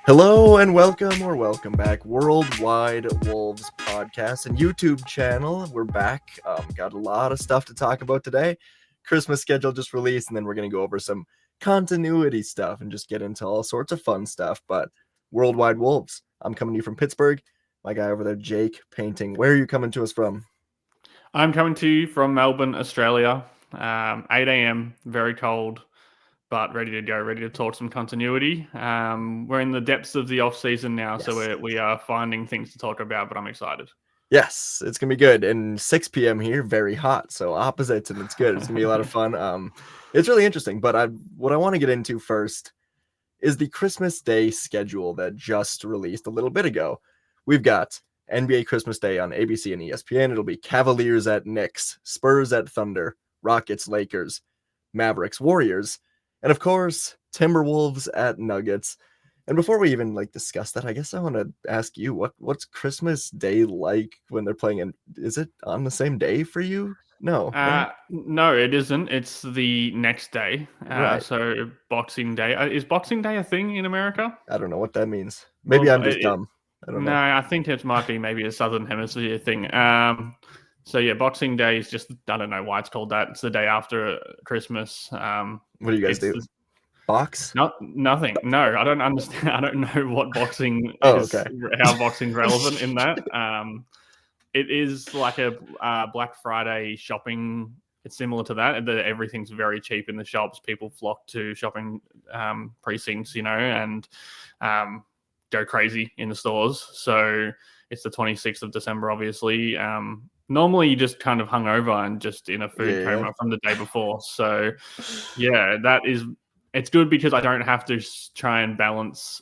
Hello and welcome back, Worldwide Wolves podcast and YouTube channel. We're back. Got a lot of stuff to talk about today. Christmas schedule just released, and then we're going to go over some continuity stuff and just get into all sorts of fun stuff. But Worldwide Wolves, I'm coming to you from Pittsburgh. My guy over there, Jake, painting. Where are you coming to us from? I'm coming to you from Melbourne, Australia. 8 a.m., very cold, but ready to go, ready to talk some continuity. We're in the depths of the off-season now, Yes. so we are finding things to talk about, but I'm excited. Yes, it's gonna be good. And 6 p.m. here, very hot, so opposites, and it's good. It's gonna be a lot of fun. It's really interesting. But what I want to get into first is the Christmas Day schedule that just released a little bit ago. We've got NBA Christmas Day on ABC and ESPN. It'll be Cavaliers at Knicks, Spurs at Thunder, Rockets, Lakers, Mavericks, Warriors, and of course, Timberwolves at Nuggets. And before we even discuss that, I guess I want to ask you what's Christmas Day like when they're playing? And is it on the same day for you? No, right? No, it isn't. It's the next day. Right. So Boxing Day. Is Boxing Day a thing in America? I don't know what that means. Maybe Well, I'm just dumb. I don't no, know. I think it might be maybe a Southern Hemisphere thing. So yeah, Boxing Day is just, I don't know why it's called that. It's the day after Christmas. What do you guys do? Box? Nothing. No, I don't understand. I don't know what boxing Oh, is, okay. how boxing's relevant in that. It is like a Black Friday shopping. It's similar to that. Everything's very cheap in the shops. People flock to shopping precincts, and go crazy in the stores. So it's the 26th of December, obviously. Normally you just kind of hungover and just in a food coma from the day before. So yeah, it's good because I don't have to try and balance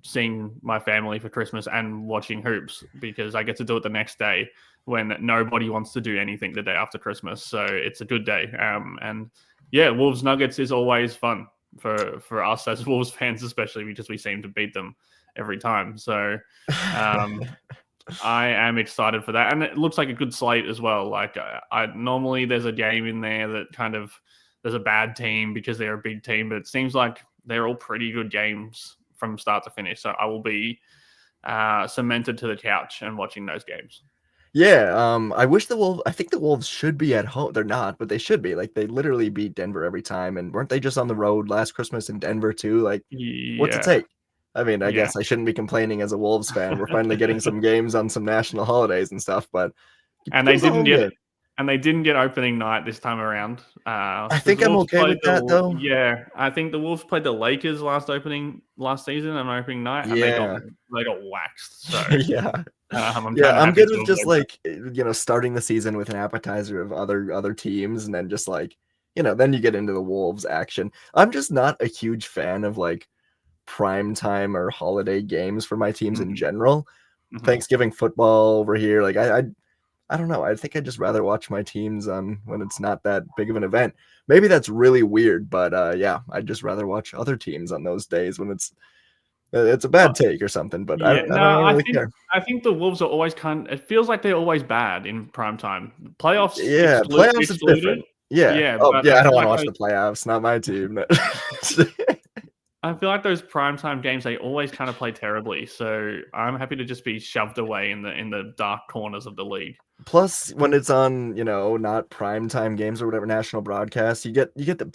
seeing my family for Christmas and watching hoops, because I get to do it the next day when nobody wants to do anything the day after Christmas. So it's a good day. And yeah, Wolves Nuggets is always fun for us as Wolves fans, especially because we seem to beat them every time. So I am excited for that. And it looks like a good slate as well. I normally there's a game in there that kind of, there's a bad team because they're a big team, but it seems like they're all pretty good games from start to finish. So I will be cemented to the couch and watching those games. Yeah, I wish I think the Wolves should be at home. They're not, but they should be. They literally beat Denver every time. And weren't they just on the road last Christmas in Denver too? What's it Yeah. take? I mean, I guess I shouldn't be complaining as a Wolves fan. We're finally getting some games on some national holidays and stuff, but and they didn't get opening night this time around. I think I'm okay with that though. Yeah, I think the Wolves played the Lakers last season on opening night, and they got waxed. So yeah. I'm good with just starting the season with an appetizer of other teams, and then just then you get into the Wolves action. I'm just not a huge fan of prime time or holiday games for my teams in general. Mm-hmm. Thanksgiving football over here, I don't know. I think I'd just rather watch my teams when it's not that big of an event. Maybe that's really weird, but yeah, I'd just rather watch other teams on those days when it's a bad take or something. But yeah, I think the Wolves are always it feels like they're always bad in prime time. Playoffs, playoffs is different. Yeah. I don't want to watch the playoffs. Not my team. I feel like those primetime games, they always kind of play terribly. So I'm happy to just be shoved away in the dark corners of the league. Plus, when it's on, not primetime games or whatever, national broadcast, you get the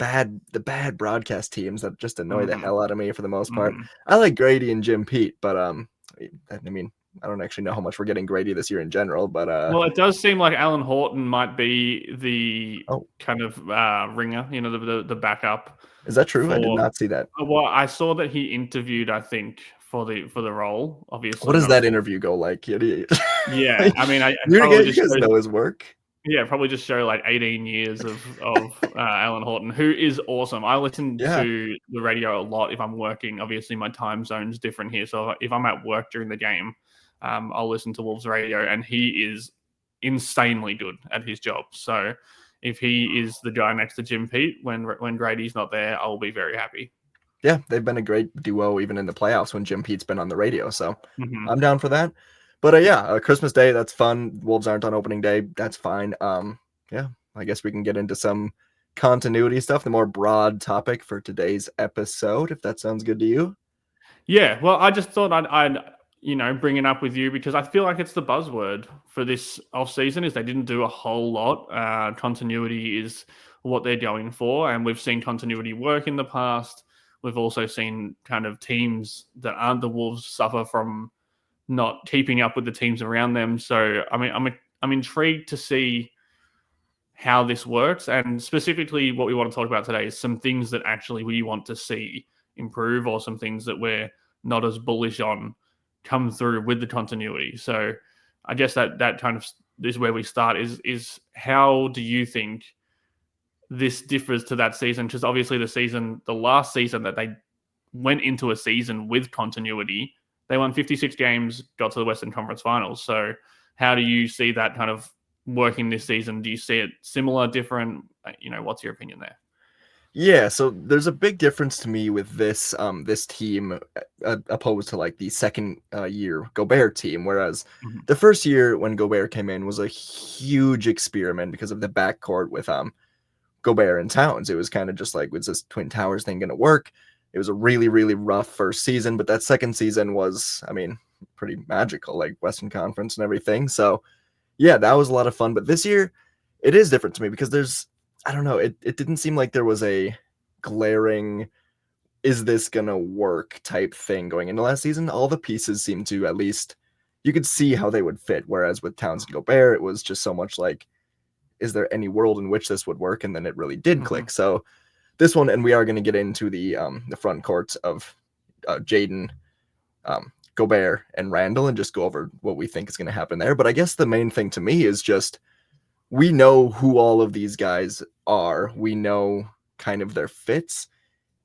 bad broadcast teams that just annoy the hell out of me for the most part. I like Grady and Jim Pete, but I mean, I don't actually know how much we're getting Grady this year in general, but well, it does seem like Alan Horton might be the kind of ringer, the backup. Is that true? I did not see that. Well, I saw that he interviewed, I think, for the role. Obviously, what does that interview go like? Yeah, I mean, you guys know his work. Yeah, probably just show 18 years of Alan Horton, who is awesome. I listen to the radio a lot if I'm working. Obviously, my time zone's different here, so if I'm at work during the game, I'll listen to Wolves radio, and he is insanely good at his job. So if he is the guy next to Jim Pete when Grady's not there, I'll be very happy. Yeah, they've been a great duo even in the playoffs when Jim Pete's been on the radio. So I'm down for that. But Christmas Day, that's fun. Wolves aren't on opening day. That's fine. Yeah, I guess we can get into some continuity stuff, the more broad topic for today's episode, if that sounds good to you. Yeah, well, I just thought I'd bring it up with you because I feel like it's the buzzword for this off season is they didn't do a whole lot. Continuity is what they're going for, and we've seen continuity work in the past. We've also seen kind of teams that aren't the Wolves suffer from not keeping up with the teams around them. So I mean, I'm intrigued to see how this works, and specifically what we want to talk about today is some things that actually we want to see improve, or some things that we're not as bullish on come through with the continuity. So I guess that kind of is where we start. Is how do you think this differs to that season? Because obviously the last season that they went into a season with continuity, they won 56 games, got to the Western Conference Finals. So how do you see that kind of working this season? Do you see it similar, different? What's your opinion there? Yeah, so there's a big difference to me with this team opposed to like the second year Gobert team. Whereas Mm-hmm. the first year when Gobert came in was a huge experiment because of the backcourt with Gobert and Towns. It was kind of just like, was this Twin Towers thing going to work? It was a really, really rough first season, but that second season was, I mean, pretty magical, like Western Conference and everything. So yeah, that was a lot of fun. But this year, it is different to me because I don't know, it didn't seem like there was a glaring, is this going to work type thing going into last season. All the pieces seemed to, at least, you could see how they would fit. Whereas with Towns and Gobert, it was just so much like, is there any world in which this would work? And then it really did click. So this one, and we are going to get into the front courts of Jaden, Gobert, and Randall, and just go over what we think is going to happen there. But I guess the main thing to me is just, we know who all of these guys are. We know kind of their fits,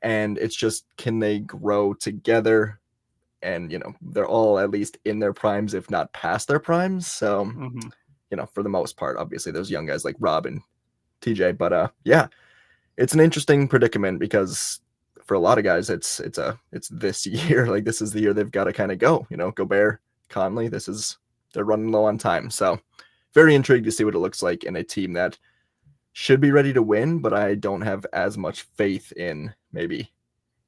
and it's just, can they grow together? And they're all at least in their primes, if not past their primes. So for the most part, obviously there's young guys like Rob and TJ, but yeah, it's an interesting predicament because for a lot of guys, it's this year. Like, this is the year they've got to kind of go. Gobert, Conley, they're running low on time. So very intrigued to see what it looks like in a team that should be ready to win, but I don't have as much faith in maybe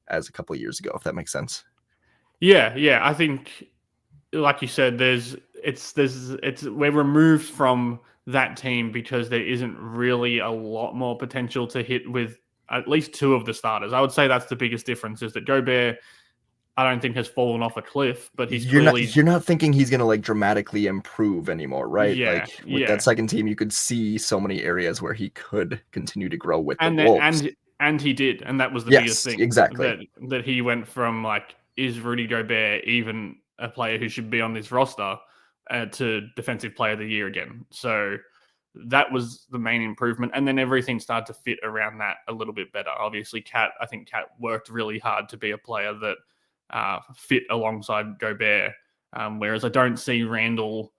as a couple of years ago, if that makes sense. Yeah. I think, like you said, we're removed from that team because there isn't really a lot more potential to hit with at least two of the starters. I would say that's the biggest difference, is that Gobert, I don't think, has fallen off a cliff, but he's you're clearly... You're not thinking he's going to like dramatically improve anymore, right? Yeah, like with that second team, you could see so many areas where he could continue to grow with the Wolves. And he did, and that was the biggest thing. Exactly. That he went from like, is Rudy Gobert even a player who should be on this roster, to Defensive Player of the Year again. So that was the main improvement, and then everything started to fit around that a little bit better. Obviously, I think Cat worked really hard to be a player that fit alongside Gobert, whereas I don't see Randall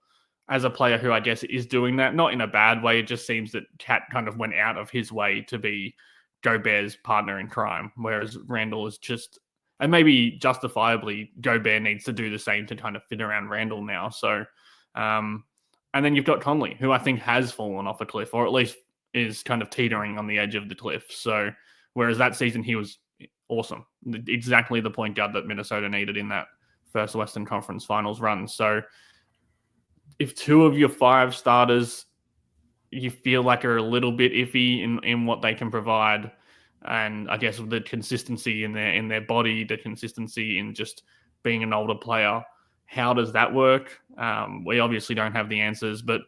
as a player who I guess is doing that, not in a bad way. It just seems that Cat kind of went out of his way to be Gobert's partner in crime, whereas Randall is just, and maybe justifiably, Gobert needs to do the same to kind of fit around Randall now. So, and then you've got Conley, who I think has fallen off a cliff, or at least is kind of teetering on the edge of the cliff. So, whereas that season he was awesome, exactly the point guard that Minnesota needed in that first Western Conference Finals run. So, if two of your five starters you feel like are a little bit iffy in what they can provide, and I guess the consistency in their body, the consistency in just being an older player, how does that work? We obviously don't have the answers, but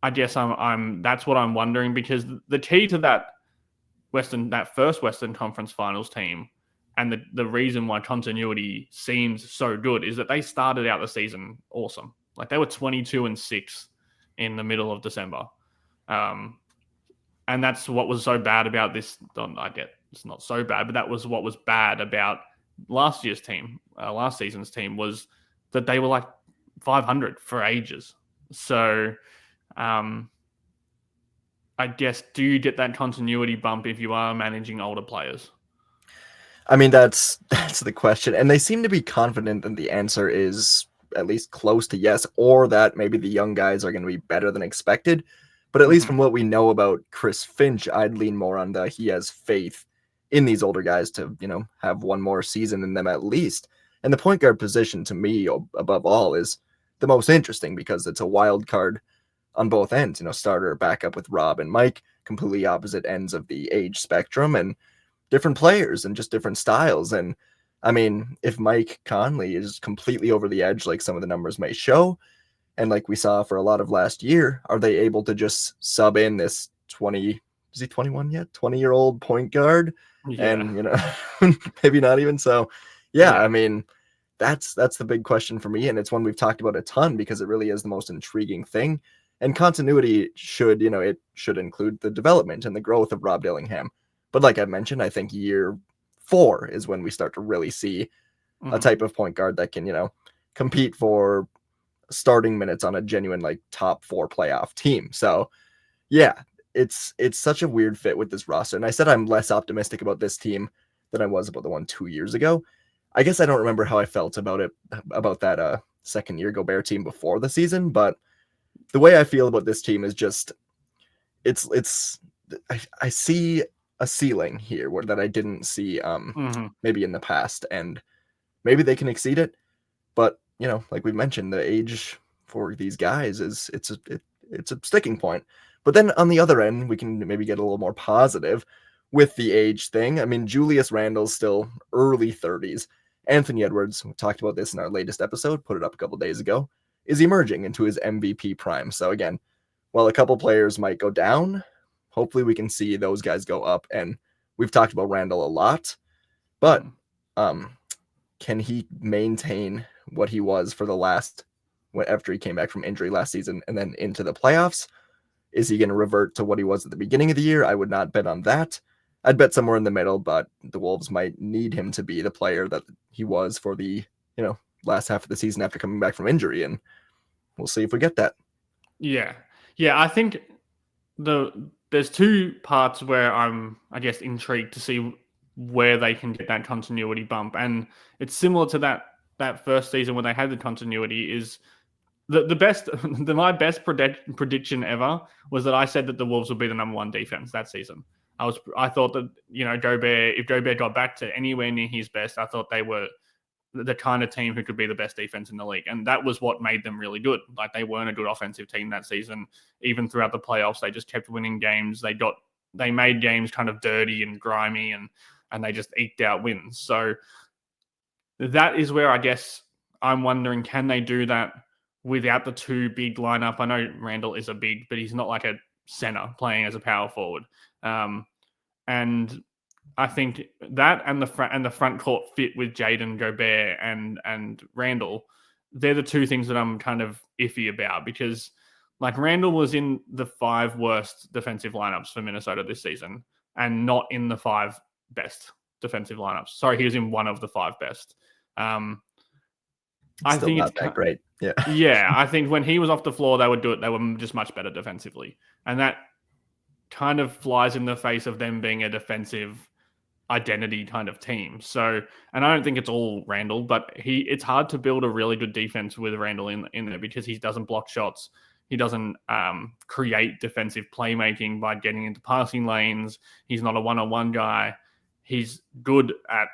I guess I'm that's what I'm wondering, because the key to that first Western Conference Finals team, and the reason why continuity seems so good, is that they started out the season awesome. Like, they were 22-6 in the middle of December. And that's what was so bad about this. I get it's not so bad, but that was what was bad about last season's team, was that they were like 500 for ages. So, I guess, do you get that continuity bump if you are managing older players? I mean, that's the question, and they seem to be confident that the answer is at least close to yes, or that maybe the young guys are going to be better than expected. But at least from what we know about Chris Finch, I'd lean more on he has faith in these older guys to, have one more season in them at least. And the point guard position to me, above all, is the most interesting because it's a wild card on both ends. Starter, backup with Rob and Mike, completely opposite ends of the age spectrum, and different players and just different styles. And I mean, if Mike Conley is completely over the edge, like some of the numbers may show, and like we saw for a lot of last year, are they able to just sub in this 20, is he 21 yet? 20-year-old point guard? Yeah. And, maybe not even. So, yeah, Yeah. I mean, that's the big question for me. And it's one we've talked about a ton because it really is the most intriguing thing. And continuity should, it should include the development and the growth of Rob Dillingham. But like I mentioned, I think year 4 is when we start to really see a type of point guard that can, compete for starting minutes on a genuine like top 4 playoff team. So yeah, it's such a weird fit with this roster. And I said I'm less optimistic about this team than I was about the one 2 years ago. I guess I don't remember how I felt about that second year Gobert team before the season, but the way I feel about this team is just it's I see a ceiling here that I didn't see maybe in the past, and maybe they can exceed it. But like we mentioned, the age for these guys it's a sticking point. But then on the other end, we can maybe get a little more positive with the age thing. I mean, Julius Randle's still early 30s. Anthony Edwards, we talked about this in our latest episode, put it up a couple days ago, is emerging into his MVP prime. So again, while a couple players might go down, hopefully we can see those guys go up. And we've talked about Randle a lot, but can he maintain what he was for the last, after he came back from injury last season and then into the playoffs? Is he going to revert to what he was at the beginning of the year? I would not bet on that. I'd bet somewhere in the middle, but the Wolves might need him to be the player that he was for the, last half of the season after coming back from injury. And we'll see if we get that. Yeah. I think there's 2 parts where I'm, I guess, intrigued to see where they can get that continuity bump. And it's similar to that first season when they had the continuity. Is the best my best prediction ever was that I said that the Wolves would be the number 1 defense that season. I thought that, if Gobert got back to anywhere near his best, I thought they were the kind of team who could be the best defense in the league. And that was what made them really good. Like, they weren't a good offensive team that season. Even throughout the playoffs, they just kept winning games. They made games kind of dirty and grimy, and they just eked out wins. So that is where I guess I'm wondering, can they do that without the 2 big lineup? I know Randall is a big, but he's not like a center playing as a power forward. And I think that and the front court fit with Jaden, Gobert, and Randall, they're the 2 things that I'm kind of iffy about, because like Randall was in the 5 worst defensive lineups for Minnesota this season and not in the 5 best defensive lineups. Sorry, he was in one of the 5 best. I Still think not it's that great. Yeah. Yeah, I think when he was off the floor, they would do it. They were just much better defensively. And that kind of flies in the face of them being a defensive identity kind of team. So, and I don't think it's all Randall, but it's hard to build a really good defense with Randall in there, because he doesn't block shots. He doesn't create defensive playmaking by getting into passing lanes. He's not a one-on-one guy. He's good at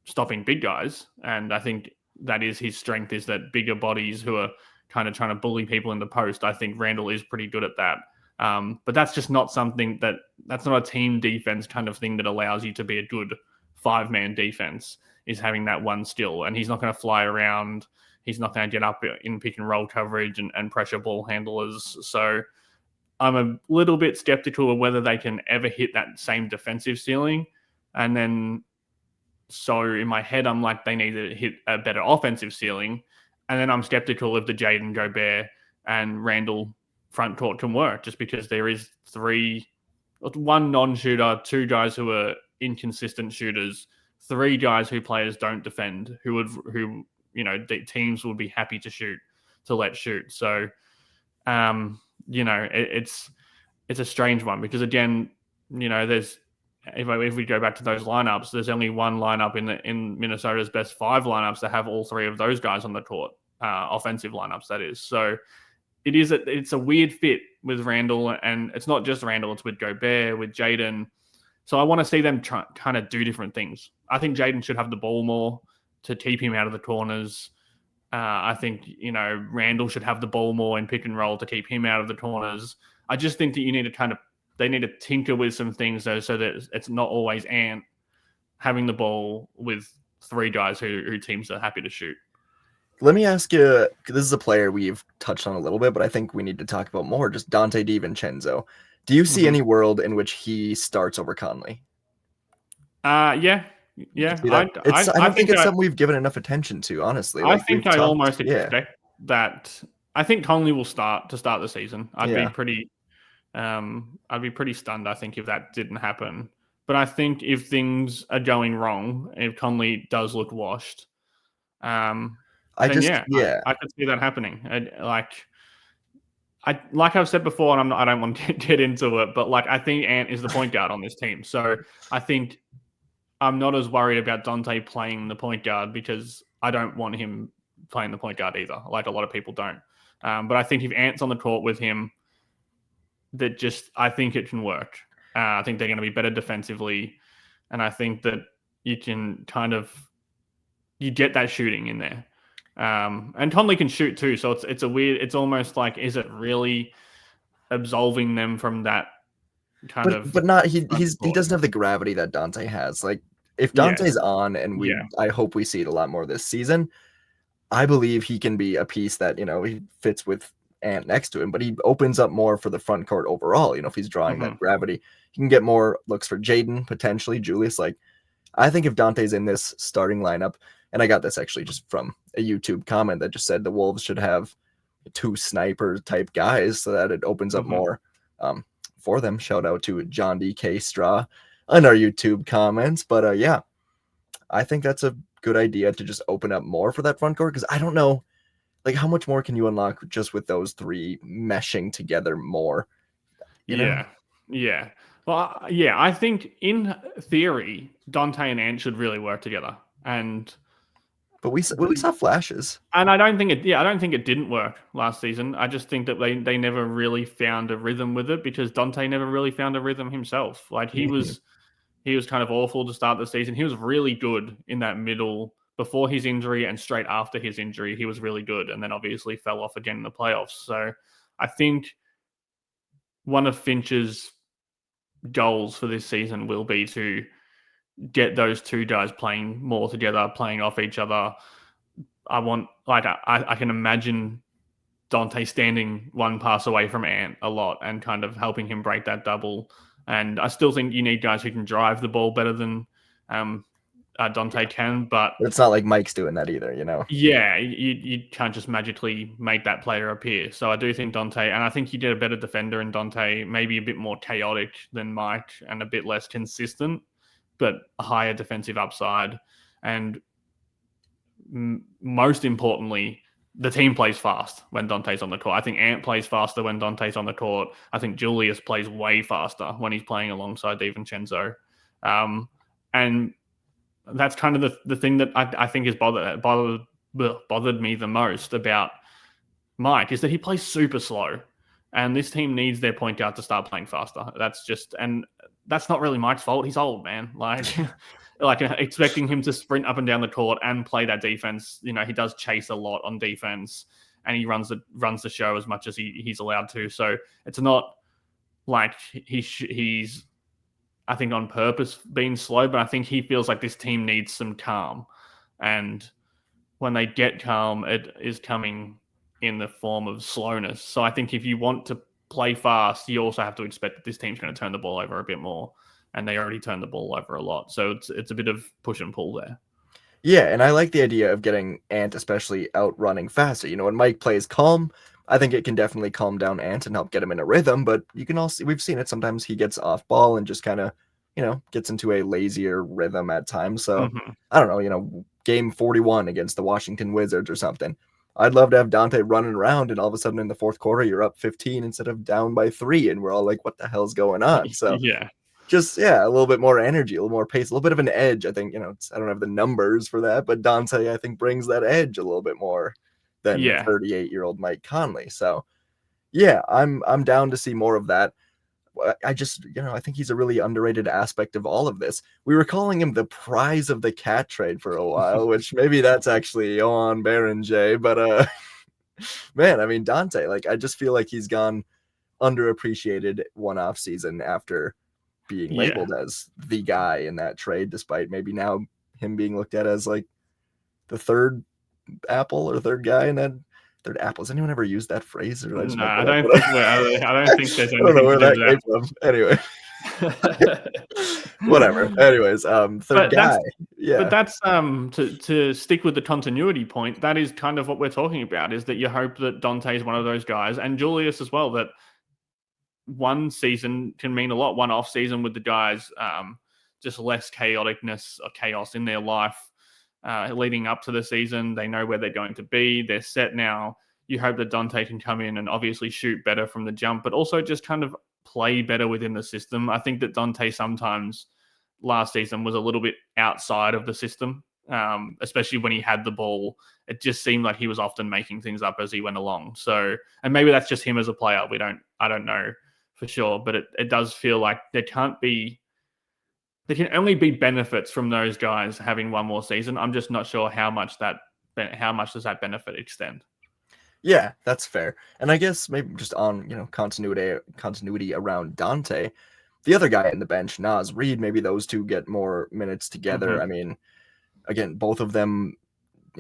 stopping big guys. And I think that is his strength, is that bigger bodies who are kind of trying to bully people in the post. I think Randall is pretty good at that. But that's just not something that's not a team defense kind of thing that allows you to be a good 5-man defense, is having that one skill. And he's not going to fly around. He's not going to get up in pick and roll coverage and pressure ball handlers. So I'm a little bit skeptical of whether they can ever hit that same defensive ceiling. And then, so in my head, I'm like, they need to hit a better offensive ceiling. And then I'm skeptical if the Jaden, Gobert, and Randall front court can work, just because there is 1 non-shooter, 2 guys who are inconsistent shooters, 3 guys who players don't defend, who teams would be happy to let shoot. So, it's a strange one, because again, there's, if we go back to those lineups, there's only 1 lineup in Minnesota's best 5 lineups that have all 3 of those guys on the court, offensive lineups, that is. So it's a weird fit with Randall, and it's not just Randall, it's with Gobert, with Jaden. So I want to see them kind of do different things. I think Jaden should have the ball more. to keep him out of the corners. I think, Randall should have the ball more in pick and roll to keep him out of the corners. I just think that you need to they need to tinker with some things though, so that it's not always Ant having the ball with three guys who teams are happy to shoot. Let me ask you, this is a player we've touched on a little bit, but I think we need to talk about more, just Donte DiVincenzo. Do you see any world in which he starts over Conley? Yeah. I don't think it's something we've given enough attention to, honestly. I think I almost expect that. I think Conley will start the season. I'd be pretty stunned, I think, if that didn't happen. But I think if things are going wrong, if Conley does look washed, I could see that happening. Like I've said before, and I don't want to get into it, but I think Ant is the point guard on this team. So I think I'm not as worried about Donte playing the point guard, because I don't want him playing the point guard either. Like a lot of people don't. But I think if Ant's on the court with him, I think it can work. I think they're going to be better defensively, and I think that you can you get that shooting in there. And Conley can shoot too, so it's almost like, is it really absolving them from that but not he doesn't have the gravity that Donte has. Like, if Dante's on, and I hope we see it a lot more this season, I believe he can be a piece that, he fits with Ant next to him, but he opens up more for the front court overall. If he's drawing that gravity, he can get more looks for Jaden, potentially Julius. Like, I think if Dante's in this starting lineup, and I got this actually just from a YouTube comment that just said the Wolves should have 2 sniper type guys so that it opens up more for them. Shout out to John DK Straw on our YouTube comments. But I think that's a good idea to just open up more for that front court, because I don't know, like, how much more can you unlock just with those 3 meshing together more? You know? Yeah. Well, I think in theory, Donte and Ant should really work together. But we saw flashes, and I don't think it didn't work last season. I just think that they never really found a rhythm with it, because Donte never really found a rhythm himself. Like, he was kind of awful to start the season. He was really good in that middle before his injury, and straight after his injury, he was really good, and then obviously fell off again in the playoffs. So I think one of Finch's goals for this season will be to get those 2 guys playing more together, playing off each other. I can imagine Donte standing 1 pass away from Ant a lot and kind of helping him break that double. And I still think you need guys who can drive the ball better than Donte can, but it's not like Mike's doing that either, Yeah, you can't just magically make that player appear. So I do think Donte, and I think you did a better defender in Donte, maybe a bit more chaotic than Mike and a bit less consistent, but a higher defensive upside. And most importantly, the team plays fast when Dante's on the court. I think Ant plays faster when Dante's on the court. I think Julius plays way faster when he's playing alongside DiVincenzo. And that's kind of the thing that I think has bothered me the most about Mike, is that he plays super slow. And this team needs their point guard to start playing faster. And that's not really Mike's fault. He's old, man. Like expecting him to sprint up and down the court and play that defense. He does chase a lot on defense, and he runs the show as much as he's allowed to. So it's not like he's, I think, on purpose being slow, but I think he feels like this team needs some calm. And when they get calm, it is coming in the form of slowness. So I think if you want to play fast, you also have to expect that this team's going to turn the ball over a bit more. And they already turn the ball over a lot. So it's a bit of push and pull there. Yeah, and I like the idea of getting Ant especially out running faster. When Mike plays calm, I think it can definitely calm down Ant and help get him in a rhythm. But you can also, we've seen it sometimes, he gets off ball and just kind of, gets into a lazier rhythm at times. So I don't know, game 41 against the Washington Wizards or something. I'd love to have Donte running around, and all of a sudden in the fourth quarter, you're up 15 instead of down by 3. And we're all like, what the hell's going on? So just, a little bit more energy, a little more pace, a little bit of an edge. I think, I don't have the numbers for that, but Donte, I think, brings that edge a little bit more than 38-year-old Mike Conley. So, I'm down to see more of that. I just, I think he's a really underrated aspect of all of this. We were calling him the prize of the cat trade for a while, which maybe that's actually on Baron J. But man, I mean Donte, like I just feel like he's gone underappreciated one off season after being Yeah. labeled as the guy in that trade, despite maybe now him being looked at as like the third apple or third guy in that third apple. Has anyone ever used that phrase, or did I just No, make I that up? don't think I don't think there's I don't know anything to where do that with came from. Anyway, whatever. that. Anyways, third But guy. that's Yeah. to stick with the continuity point, that is kind of what we're talking about, is that you hope that Dante is one of those guys, and Julius as well, that one season can mean a lot. One off season with the guys, just less chaoticness or chaos in their life leading up to the season. They know where they're going to be. They're set now. You hope that Dante can come in and obviously shoot better from the jump, but also just kind of play better within the system. I think that Dante sometimes last season was a little bit outside of the system, especially when he had the ball. It just seemed like he was often making things up as he went along. So, and maybe that's just him as a player. I don't know for sure, but it does feel like there can only be benefits from those guys having one more season. I'm just not sure how much does that benefit extend. Yeah, that's fair. And I guess maybe just on, continuity around Dante, the other guy in the bench, Nas Reed, maybe those two get more minutes together. Mm-hmm. I mean, again, both of them,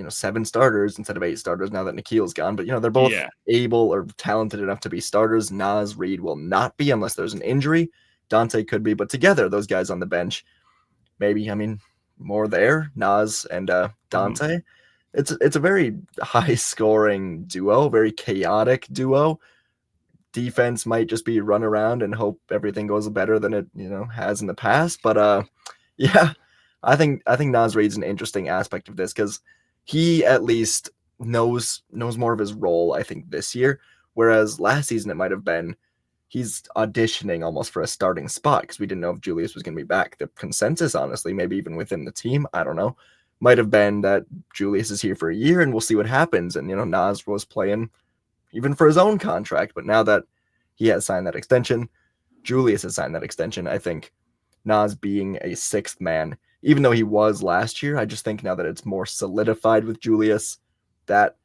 7 starters instead of 8 starters now that Nikhil's gone. But, they're both Yeah. able or talented enough to be starters. Nas Reed will not be unless there's an injury. Dante could be, but together, those guys on the bench, maybe, more there, Nas and Mm-hmm. Dante. It's a very high scoring duo, very chaotic duo. Defense might just be run around and hope everything goes better than it has in the past. But yeah, I think Nas Reed's an interesting aspect of this because he at least knows more of his role. I think this year, whereas last season it might have been he's auditioning almost for a starting spot because we didn't know if Julius was going to be back. The consensus, honestly, maybe even within the team, I don't know, might have been that Julius is here for a year and we'll see what happens. And Nas was playing even for his own contract, but now that he has signed that extension, Julius has signed that extension. I think Nas being a sixth man, even though he was last year, I just think now that it's more solidified with Julius, that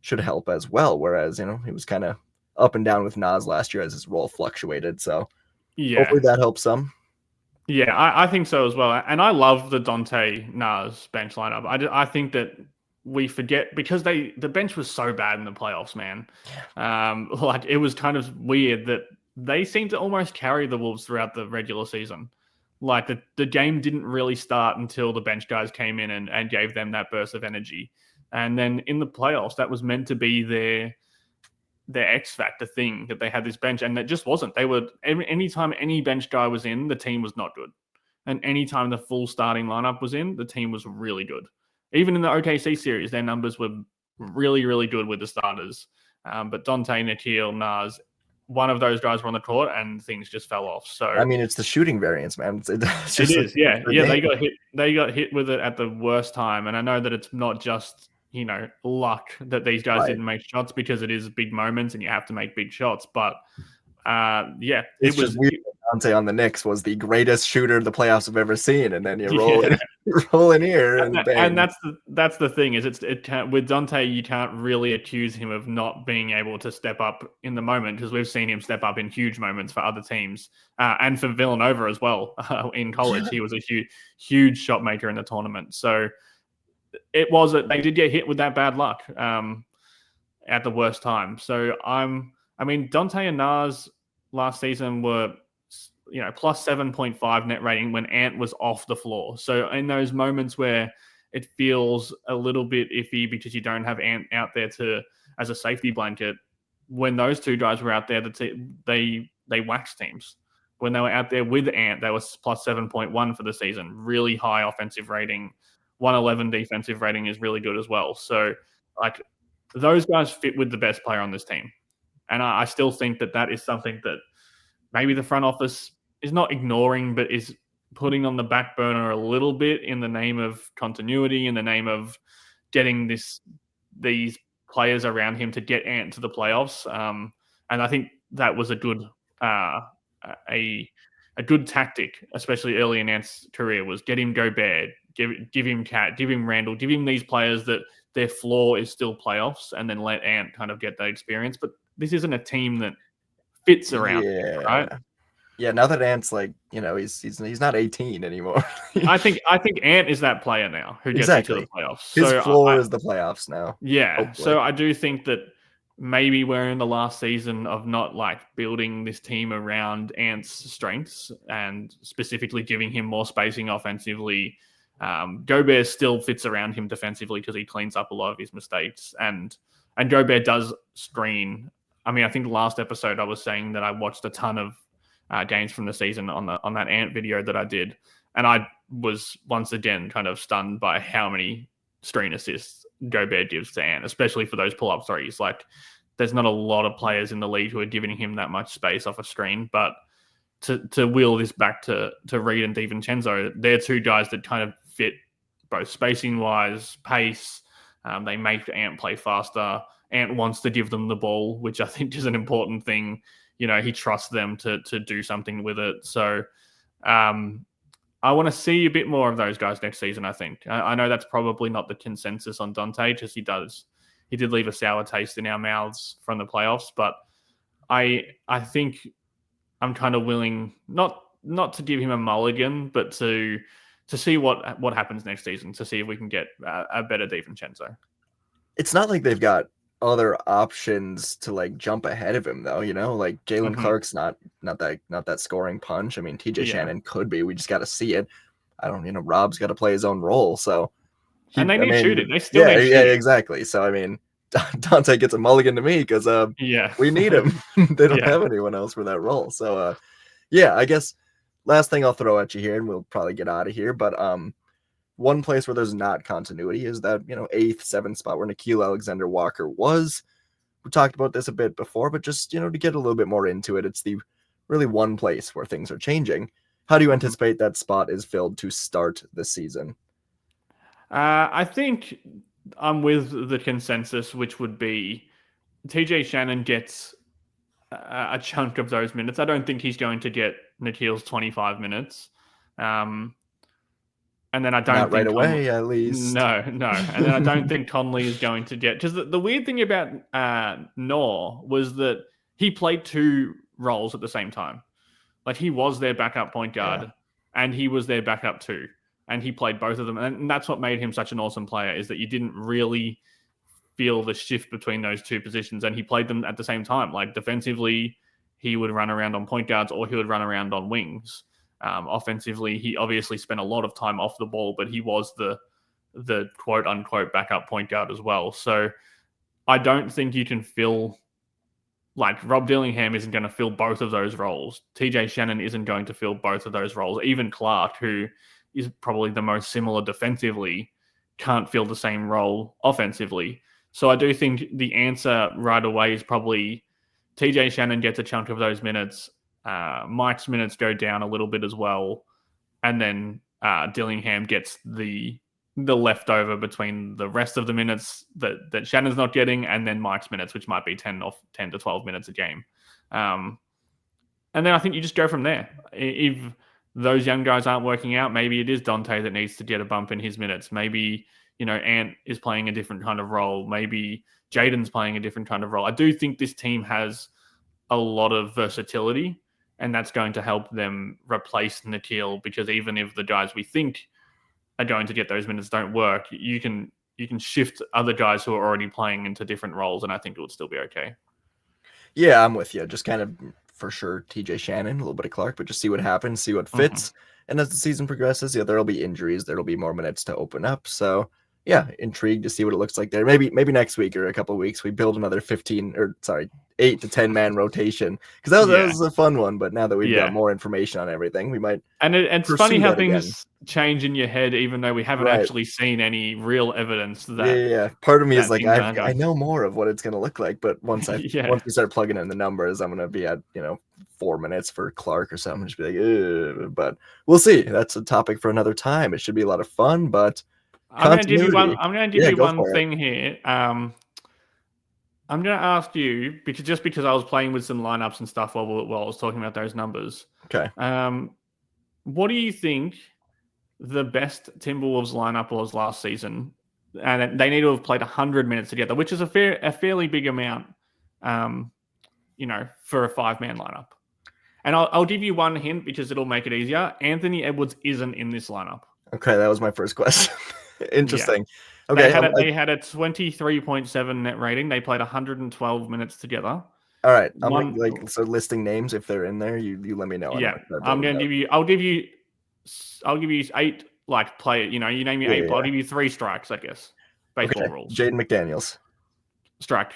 should help as well. Whereas, he was kind of up and down with Nas last year as his role fluctuated. So Yeah. hopefully that helps some. Yeah, I think so as well. And I love the Dante Nas bench lineup. I think that we forget because the bench was so bad in the playoffs, man. Like it was kind of weird that they seemed to almost carry the Wolves throughout the regular season. Like the game didn't really start until the bench guys came in and gave them that burst of energy. And then in the playoffs, that was meant to be their X factor thing, that they had this bench, and it just wasn't. They were anytime any bench guy was in, the team was not good, and anytime the full starting lineup was in, the team was really good. Even in the OKC series, their numbers were really, really good with the starters. But Dante, Nikhil, Nas, one of those guys were on the court, and things just fell off. So I mean, it's the shooting variance, man. It's it just is, yeah, the yeah. game. They got hit with it at the worst time, and I know that it's not just luck that these guys Right. didn't make shots, because it is big moments and you have to make big shots. But yeah, It's it just was. weird that Dante on the Knicks was the greatest shooter the playoffs have ever seen, and then you roll Yeah, in here and and bang. that's the thing, is it can't, with Dante, you can't really accuse him of not being able to step up in the moment, because we've seen him step up in huge moments for other teams, and for Villanova as well. In college, Yeah. he was a huge shot maker in the tournament. So they did get hit with that bad luck at the worst time. So I mean, Dante and Nas last season were plus 7.5 net rating when Ant was off the floor. So in those moments where it feels a little bit iffy because you don't have Ant out there as a safety blanket, when those two guys were out there, they waxed teams. When they were out there with Ant, they was plus 7.1 for the season. Really high offensive rating. 111 defensive rating is really good as well. So like those guys fit with the best player on this team. And I still think that is something that maybe the front office is not ignoring, but is putting on the back burner a little bit in the name of continuity, in the name of getting these players around him to get Ant to the playoffs. And I think that was a good a good tactic, especially early in Ant's career, was get him Gobert, give him Cat, give him Randall, give him these players that their floor is still playoffs, and then let Ant kind of get that experience. But this isn't a team that fits around him, right? Yeah, now that Ant's like, he's not 18 anymore. I think Ant is that player now who gets you to the Exactly. playoffs. His So floor is the playoffs now. yeah, Hopefully. so I do think that maybe we're in the last season of not like building this team around Ant's strengths and specifically giving him more spacing offensively. Gobert still fits around him defensively because he cleans up a lot of his mistakes, and Gobert does screen. I mean, I think last episode I was saying that I watched a ton of games from the season on that Ant video that I did, and I was once again kind of stunned by how many screen assists Gobert gives to Ant, especially for those pull-up threes. Like, there's not a lot of players in the league who are giving him that much space off a screen. But to wheel this back to Reed and DiVincenzo, they're two guys that kind of fit both spacing-wise, pace. They make Ant play faster. Ant wants to give them the ball, which I think is an important thing. He trusts them to do something with it. So I want to see a bit more of those guys next season, I think. I know that's probably not the consensus on Donte, because he did leave a sour taste in our mouths from the playoffs, but I think I'm kind of willing not to give him a mulligan, but to see what happens next season, to see if we can get a better DiVincenzo. It's not like they've got other options to like jump ahead of him though, like Jalen Clark's not that scoring punch. I mean, TJ Shannon could be. We just got to see it. Rob's got to play his own role, so and they need shooting. They still need shooting. Yeah, exactly. So I mean, Donte gets a mulligan to me because we need him. They don't have anyone else for that role. So I guess last thing I'll throw at you here, and we'll probably get out of here, but one place where there's not continuity is that 8th, 7th spot where Nickeil Alexander-Walker was. We talked about this a bit before, but just to get a little bit more into it, it's the really one place where things are changing. How do you anticipate that spot is filled to start the season? I think I'm with the consensus, which would be TJ Shannon gets a chunk of those minutes. I don't think he's going to get Nickeil's 25 minutes. And then I don't Not think right away, at least. No. And then I don't think Conley is going to get, because the weird thing about Noor was that he played two roles at the same time. Like, he was their backup point guard and he was their backup too. And he played both of them. And that's what made him such an awesome player, is that you didn't really feel the shift between those two positions. And he played them at the same time. Like, defensively, he would run around on point guards or he would run around on wings. Offensively, he obviously spent a lot of time off the ball, but he was the quote unquote backup point guard as well. So I don't think you can fill, like, Rob Dillingham isn't going to fill both of those roles. TJ Shannon isn't going to fill both of those roles. Even Clark, who is probably the most similar defensively, can't fill the same role offensively. So I do think the answer right away is probably TJ Shannon gets a chunk of those minutes. Mike's minutes go down a little bit as well. And then Dillingham gets the leftover between the rest of the minutes that Shannon's not getting, and then Mike's minutes, which might be 10 to 12 minutes a game. And then I think you just go from there. If those young guys aren't working out, maybe it is Donte that needs to get a bump in his minutes. Maybe, Ant is playing a different kind of role. Maybe Jaden's playing a different kind of role. I do think this team has a lot of versatility, and that's going to help them replace Nickeil, because even if the guys we think are going to get those minutes don't work, you can shift other guys who are already playing into different roles, and I think it would still be okay. Yeah, I'm with you. Just kind of, for sure, TJ Shannon, a little bit of Clark, but just see what happens, see what fits. And as the season progresses, there'll be injuries, there'll be more minutes to open up. So intrigued to see what it looks like there. Maybe next week or a couple of weeks we build another 8 to 10 man rotation, because that was a fun one. But now that we've got more information on everything, we might. And it's funny how things change in your head, even though we haven't actually seen any real evidence that. Part of me is like, I know more of what it's going to look like, but once once we start plugging in the numbers, I'm going to be at 4 minutes for Clark or something. Just be like, but we'll see. That's a topic for another time. It should be a lot of fun, but. I'm going to give you one thing here. I'm going to ask you because I was playing with some lineups and stuff while I was talking about those numbers. Okay. What do you think the best Timberwolves lineup was last season? And they need to have played 100 minutes together, which is a fairly big amount, for a 5-man lineup. And I'll give you one hint because it'll make it easier. Anthony Edwards isn't in this lineup. Okay, that was my first question. Interesting. Yeah. Okay. They had a 23.7 net rating. They played 112 minutes together. All right. So listing names if they're in there, you let me know. Yeah. I'm going to give you. I'll give you 8 play. You name me 8. Yeah. I'll give you 3 strikes. I guess. Baseball rules. Jaden McDaniels. Strike.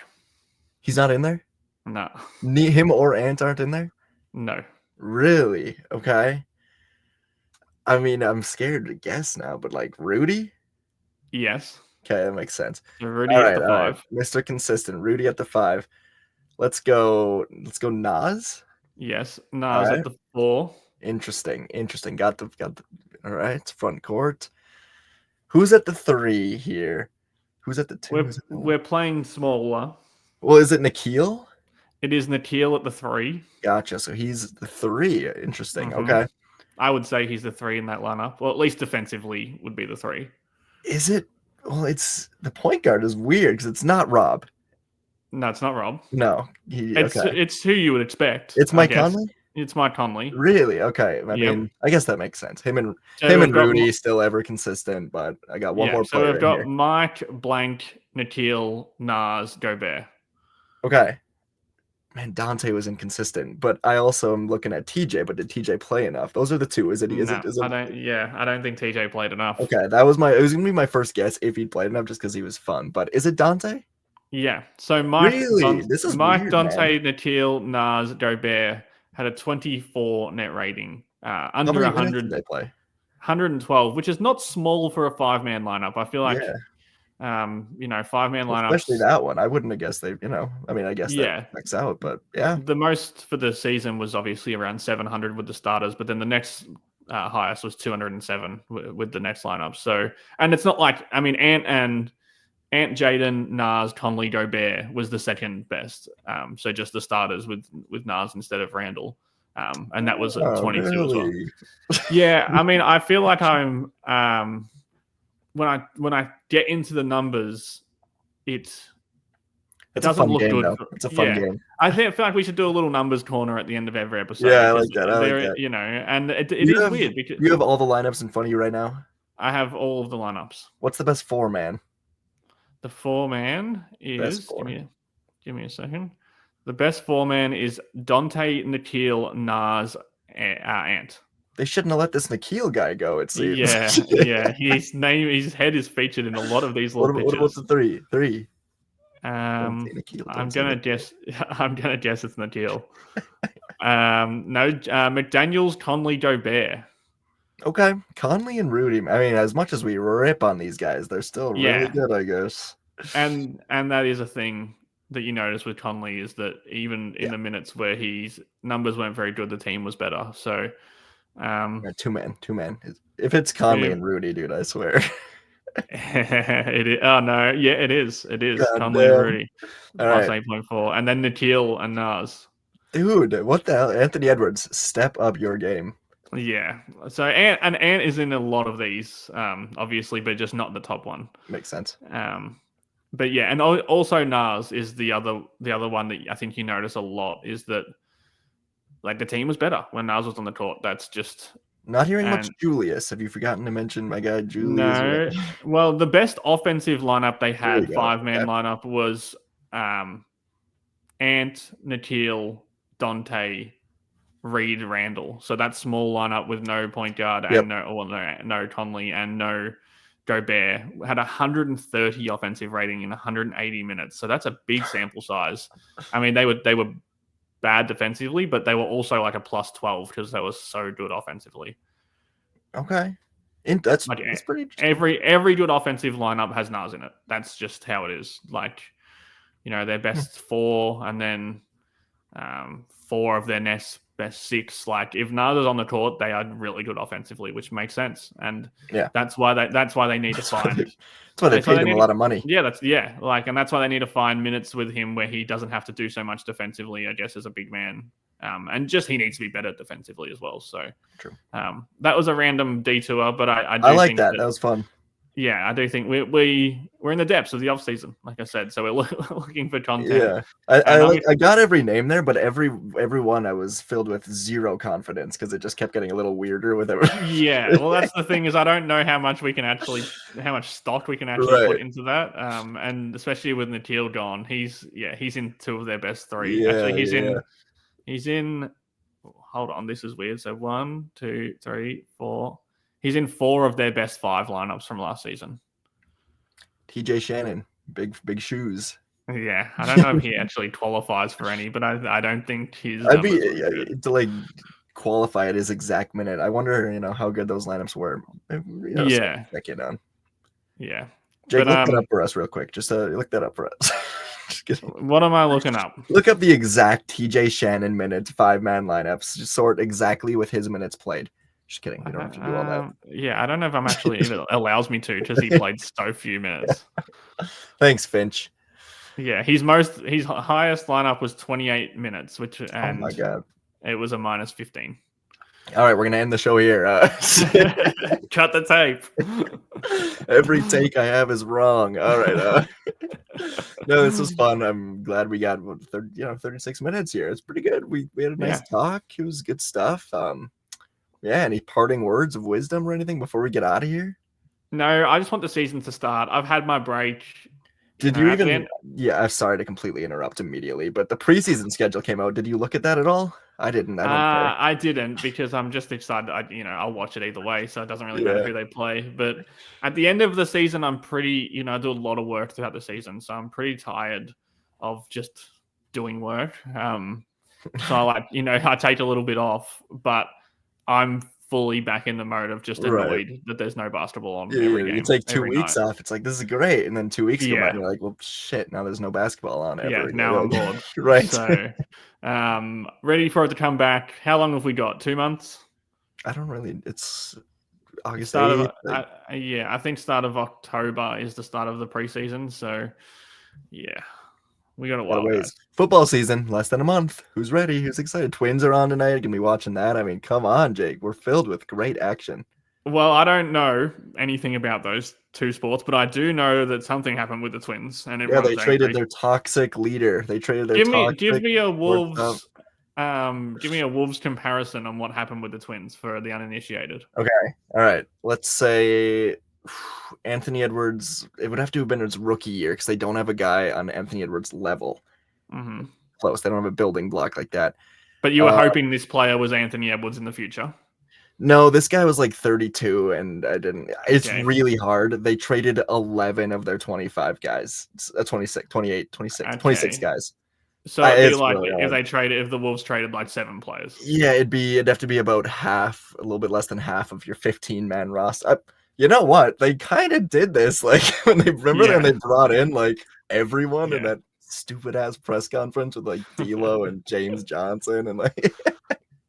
He's not in there. No. Him or Ant aren't in there. No. Really? Okay. I mean, I'm scared to guess now, but Rudy? Yes. Okay, that makes sense. So Rudy at the 5. Right. Mr. Consistent. Rudy at the 5. Let's go Nas. Yes. Nas at the 4. Interesting. Got the all right, front court. Who's at the 3 here? Who's at the 2? We're playing smaller. Well, is it Nikhil? It is Nikhil at the 3. Gotcha. So he's the 3. Interesting. Mm-hmm. Okay. I would say he's the 3 in that lineup. Well, at least defensively would be the 3. Is it? Well, it's the point guard is weird because it's not Rob. No, it's not Rob. No. It's who you would expect. It's Mike Conley? It's Mike Conley. Really? Okay. I mean, I guess that makes sense. Him and Rudy still ever consistent, but I got one more player. So we've got Mike, Blank, Nikhil, Nas, Gobert. Okay. Man, Donte was inconsistent, but I also am looking at TJ. But did TJ play enough? Those are the 2. Is it? I don't think TJ played enough. Okay, it was gonna be my first guess if he'd played enough, just because he was fun. But is it Donte? Yeah. So Mike, this is Mike, weird, Donte, man. Nikhil, Nas, Gobert had a 24 net rating. Under 100. Did they play 112, which is not small for a 5-man lineup. I feel like. 5-man lineups. Especially that one. I wouldn't have guessed I guess that checks out, but yeah. The most for the season was obviously around 700 with the starters, but then the next highest was 207 with the next lineup. So, and it's not Ant, Jaden, Nas, Conley, Gobert was the second best. So just the starters with Nas instead of Randall. And that was 22 really? As well. Yeah, I feel like I'm when I get into the numbers, it doesn't look good. Though. It's a fun game. I feel like we should do a little numbers corner at the end of every episode. Yeah, I like that. And it is weird because you have all the lineups in front of you right now. I have all of the lineups. What's the best 4-man? The 4-man is give me a second. The best 4-man is Donte, Nikhil, Nas, Ant. They shouldn't have let this Nikhil guy go, it seems. Yeah. His head is featured in a lot of these little pictures. What's the 3? I'm gonna guess it's Nikhil. McDaniels, Conley, Gobert. Okay, Conley and Rudy. I mean, as much as we rip on these guys, they're still really good, I guess. And that is a thing that you notice with Conley is that even in the minutes where his numbers weren't very good, the team was better. So. 2-man. If it's Conley and Rudy, dude, I swear. It is. Oh no, yeah, it is. God Conley and Rudy. Plus 8.4, and then Nikhil and Nas. Dude, what the hell? Anthony Edwards, step up your game. Yeah. So Ant is in a lot of these, obviously, but just not the top one. Makes sense. But yeah, and also Nas is the other one that I think you notice a lot is that. The team was better when Nas was on the court. That's just not hearing much Julius. Have you forgotten to mention my guy Julius? No. Well, the best offensive lineup they had, 5-man lineup, was Ant, Nikhil, Donte, Reed, Randall. So that small lineup with no point guard and no Conley and no Gobert had 130 offensive rating in 180 minutes. So that's a big sample size. I mean, they were bad defensively, but they were also a plus 12 because they were so good offensively. Okay. That's pretty interesting. Every good offensive lineup has Nas in it. That's just how it is. Their best 4 and then 4 of their best 6. If Nas is on the court, they are really good offensively, which makes sense. And that's why they need to find. That's That's why they paid him a lot of money. Yeah, and that's why they need to find minutes with him where he doesn't have to do so much defensively, I guess, as a big man. And just he needs to be better defensively as well. So true. That was a random detour, but I like think that. That was fun. Yeah, I do think we're in the depths of the off season, like I said. So we're looking for content. Yeah, I got every name there, but every one I was filled with zero confidence because it just kept getting a little weirder with everything. Yeah, well, that's the thing is I don't know how much stock we can actually put into that. And especially with Natil gone, he's in 2 of their best 3. Yeah, actually, he's in. Hold on, this is weird. So 1, 2, 3, 4. He's in 4 of their best 5 lineups from last season. TJ Shannon, big shoes. Yeah, I don't know if he actually qualifies for any, but I don't think his. I'd be to like qualify at his exact minute. I wonder, how good those lineups were. Yeah, check it on. Yeah, Jake, look that up for us real quick. Just look that up for us. Just kidding. What am I looking up? Look up the exact TJ Shannon minutes, 5-man lineups. Just sort exactly with his minutes played. Just kidding. You don't have to do all that. Yeah, I don't know if I'm actually even allows me to because he played so few minutes. Thanks, Finch. Yeah, his highest lineup was 28 minutes, oh my God, it was a -15. All right, we're gonna end the show here. Cut the tape. Every take I have is wrong. All right. No, this was fun. I'm glad we got 36 minutes here. It's pretty good. We had a nice talk. It was good stuff. Any parting words of wisdom or anything before we get out of here? No, I just want the season to start. I've had my break. Did you even? I'm sorry to completely interrupt immediately, but the preseason schedule came out. Did you look at that at all? I didn't. I didn't because I'm just excited. I'll watch it either way, so it doesn't really matter who they play. But at the end of the season, I'm pretty. I do a lot of work throughout the season, so I'm pretty tired of just doing work. So I take a little bit off, but I'm fully back in the mode of just annoyed that there's no basketball on every game. You take 2 weeks off. It's like, this is great. And then 2 weeks go by and you're like, well, shit, now there's no basketball on ever. Yeah, now I'm bored. Right. So, ready for it to come back. How long have we got? 2 months? I don't really. It's August 8th. I think start of October is the start of the preseason. So, yeah. We got a while. Football season, less than a month. Who's ready? Who's excited? Twins are on tonight. Gonna be watching that. I mean, come on, Jake. We're filled with great action. Well, I don't know anything about those 2 sports, but I do know that something happened with the Twins, and they traded their toxic leader. They traded their give me a Wolves. Give me a Wolves comparison on what happened with the Twins for the uninitiated. Okay, all right. Let's say Anthony Edwards. It would have to have been his rookie year because they don't have a guy on Anthony Edwards' level. Mm-hmm. Close. They don't have a building block like that. But you were hoping this player was Anthony Edwards in the future. No, this guy was like 32, and I didn't. It's really hard. They traded 11 of their 25 guys. 26, 28, 26, 26 guys. So it'd be like if the Wolves traded like 7 players. Yeah, it'd have to be about half, a little bit less than half of your 15-man roster. You know what? They kind of did this, like when they brought in like everyone in that stupid ass press conference with like D'Lo and James Johnson and like.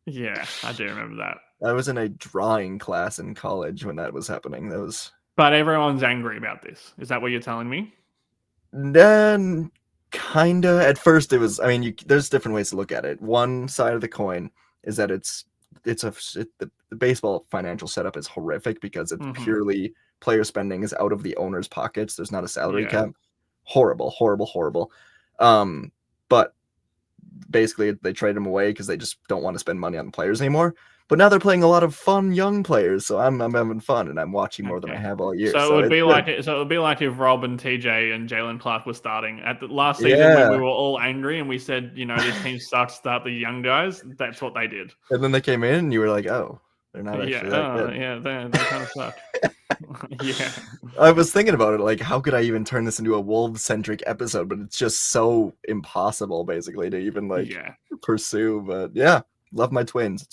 Yeah, I do remember that. I was in a drawing class in college when that was happening. But everyone's angry about this. Is that what you're telling me? Then, kinda. At first, it was. I mean, there's different ways to look at it. One side of the coin is that the baseball financial setup is horrific because it's purely player spending is out of the owner's pockets. There's not a salary cap. Horrible. But basically they trade them away because they just don't want to spend money on the players anymore. But now they're playing a lot of fun young players, so I'm having fun and I'm watching more than I have all year. So it would be like if Rob and TJ and Jalen Clark were starting at the last season when we were all angry and we said, this team sucks. Start the young guys. That's what they did. And then they came in and you were like, oh, they're not actually that good. Yeah, they kind of suck. Yeah. I was thinking about it, like, how could I even turn this into a Wolves-centric episode? But it's just so impossible, basically, to even pursue. But yeah, love my Twins.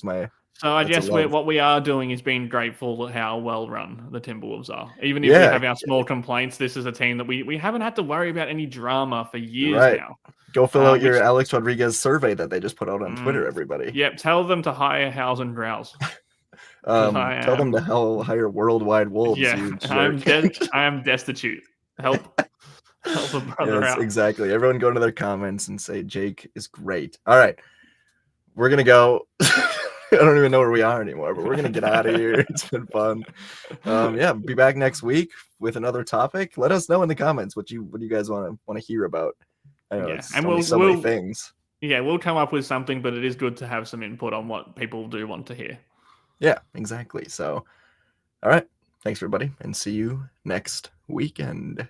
So I guess what we are doing is being grateful at how well run the Timberwolves are. Even if we have our small complaints, this is a team that we haven't had to worry about any drama for years now. Go fill out your Alex Rodriguez survey that they just put out on Twitter, everybody. Yep, tell them to hire Howes and Grouse. because I Tell them to am. hire worldwide wolves, Yeah, you jerk. I am destitute. Help a brother Yes, out. exactly. Everyone go into their comments and say Jake is great. All right. We're gonna go. I don't even know where we are anymore, but we're gonna get out of here. It's been fun. Yeah, be back next week with another topic. Let us know in the comments what you guys want to hear about. I know Yeah, it's and only so many things. yeah, we'll come up with something, but it is good to have some input on what people do want to hear. Yeah, exactly. So, all right. Thanks, everybody, and see you next weekend.